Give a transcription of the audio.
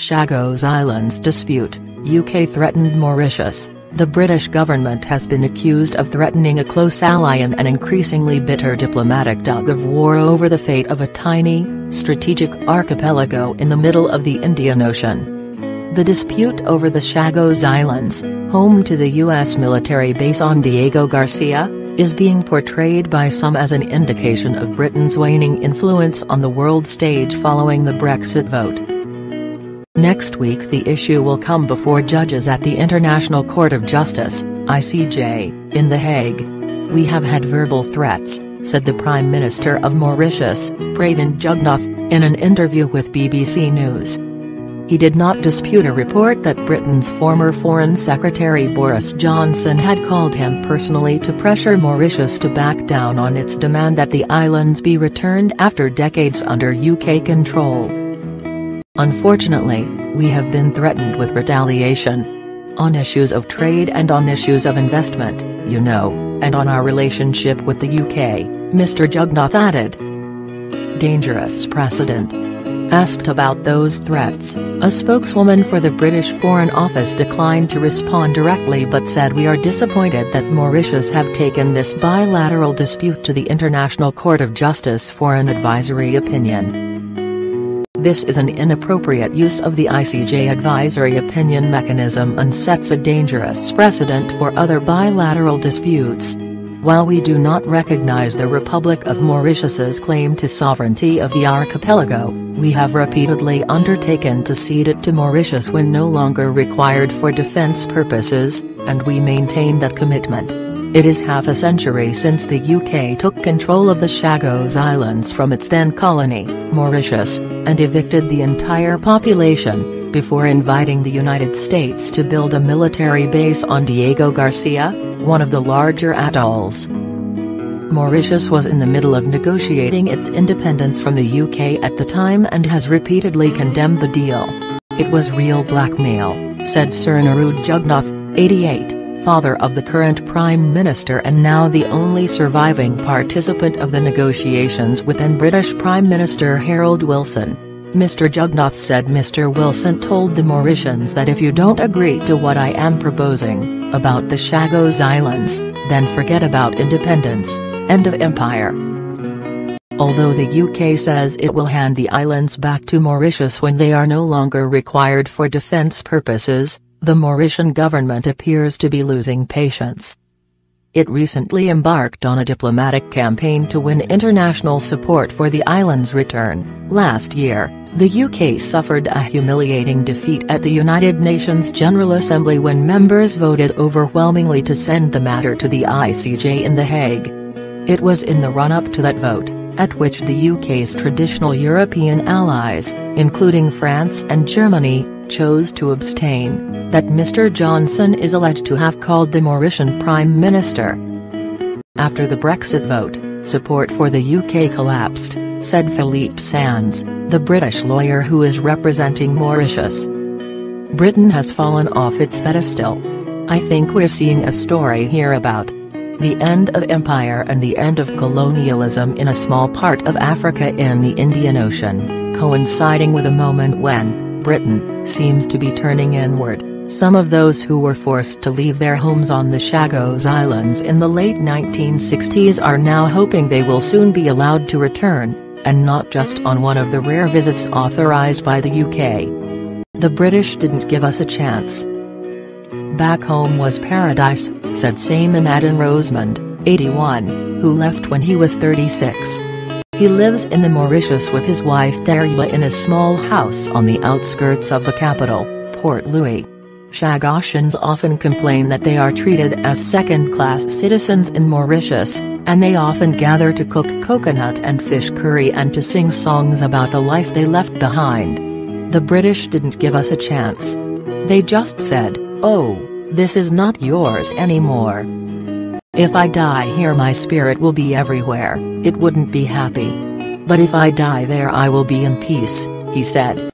Chagos Islands dispute, UK threatened Mauritius. The British government has been accused of threatening a close ally in an increasingly bitter diplomatic tug-of-war over the fate of a tiny, strategic archipelago in the middle of the Indian Ocean. The dispute over the Chagos Islands, home to the U.S. military base on Diego Garcia, is being portrayed by some as an indication of Britain's waning influence on the world stage following the Brexit vote. Next week the issue will come before judges at the International Court of Justice, ICJ, in The Hague. "We have had verbal threats," said the Prime Minister of Mauritius, Pravind Jugnauth, in an interview with BBC News. He did not dispute a report that Britain's former Foreign Secretary Boris Johnson had called him personally to pressure Mauritius to back down on its demand that the islands be returned after decades under UK control. "Unfortunately, we have been threatened with retaliation. On issues of trade and on issues of investment, you know, and on our relationship with the UK," Mr. Jugnauth added. Dangerous precedent. Asked about those threats, a spokeswoman for the British Foreign Office declined to respond directly but said, "We are disappointed that Mauritius have taken this bilateral dispute to the International Court of Justice for an advisory opinion. This is an inappropriate use of the ICJ advisory opinion mechanism and sets a dangerous precedent for other bilateral disputes. While we do not recognize the Republic of Mauritius's claim to sovereignty of the archipelago, we have repeatedly undertaken to cede it to Mauritius when no longer required for defense purposes, and we maintain that commitment. It is half a century since the UK took control of the Chagos Islands from its then colony, Mauritius, and evicted the entire population, before inviting the United States to build a military base on Diego Garcia, one of the larger atolls. Mauritius was in the middle of negotiating its independence from the UK at the time and has repeatedly condemned the deal. "It was real blackmail," said Sir Narud Jugnauth, 88, father of the current Prime Minister and now the only surviving participant of the negotiations with then British Prime Minister Harold Wilson. Mr. Jugnauth said Mr. Wilson told the Mauritians that if you don't agree to what I am proposing, about the Chagos Islands, then forget about independence, end of empire. Although the UK says it will hand the islands back to Mauritius when they are no longer required for defence purposes, the Mauritian government appears to be losing patience. It recently embarked on a diplomatic campaign to win international support for the islands' return. Last year, the UK suffered a humiliating defeat at the United Nations General Assembly when members voted overwhelmingly to send the matter to the ICJ in The Hague. It was in the run-up to that vote, at which the UK's traditional European allies, including France and Germany, chose to abstain, that Mr. Johnson is alleged to have called the Mauritian Prime Minister. After the Brexit vote, support for the UK collapsed, said Philippe Sands, the British lawyer who is representing Mauritius. Britain has fallen off its pedestal. I think we're seeing a story here about the end of empire and the end of colonialism in a small part of Africa in the Indian Ocean, coinciding with a moment when Britain seems to be turning inward. Some of those who were forced to leave their homes on the Chagos Islands in the late 1960s are now hoping they will soon be allowed to return, and not just on one of the rare visits authorized by the UK. The British didn't give us a chance. Back home was paradise, said Sayman Adin Rosemond, 81, who left when he was 36. He lives in the Mauritius with his wife Darya in a small house on the outskirts of the capital, Port Louis. Chagosians often complain that they are treated as second-class citizens in Mauritius, and they often gather to cook coconut and fish curry and to sing songs about the life they left behind. The British didn't give us a chance. They just said, "Oh, this is not yours anymore. If I die here my spirit will be everywhere, it wouldn't be happy. But if I die there I will be in peace," he said.